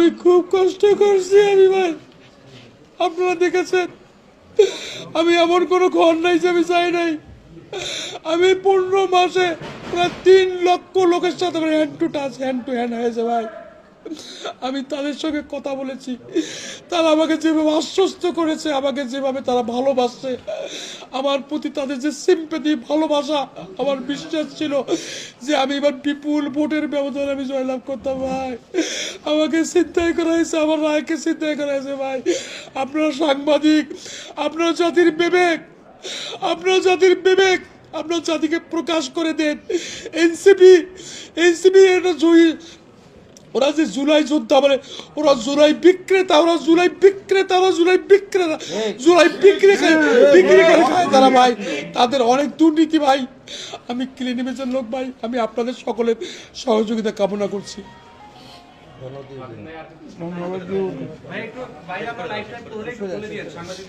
আমি খুব কষ্ট করছি আমি ভাই, আপনারা দেখেছেন আমি এমন কোনো ঘর নাই যে আমি চাই নাই। আমি 15 মাসে প্রায় 3 লক্ষ লোকের সাথে hand to touch hand to hand হয়েছে ভাই। আমি তাদের সঙ্গে কথা বলেছি, তারা আমাকে যেভাবে আশ্বস্ত করেছে, আমাকে যেভাবে তারা ভালোবাসছে, আমার প্রতি তাদের যে সিম্পেথি ভালোবাসা, আমার বিশ্বাস ছিল যে আমি এবার বিপুল ভোটের ব্যবধানে আমি জয়লাভ করতাম ভাই। আমাকে চিন্তাই করা হয়েছে, আমার রায়কে চিন্তাই করা হয়েছে ভাই। আপনারা সাংবাদিক, আপনারা জাতির বিবেক, আপনারা জাতির বিবেক, আপনার জাতিকে প্রকাশ করে দেন। এনসিপি এটা ওরা যে জুলাই যোদ্ধা মানে ওরা জুলাই বিক্রেতা, জুলাই বিক্রি করে খায় তারা ভাই। তাদের অনেক দুর্নীতি ভাই। আমি ক্লিন ইমেজের লোক ভাই, আমি আপনাদের সকলের সহযোগিতা কামনা করছি। ভাই একটু বাইরে আমরা লাইভ টাইপ করলে একটু বলে দিয়েন সাংবাদিক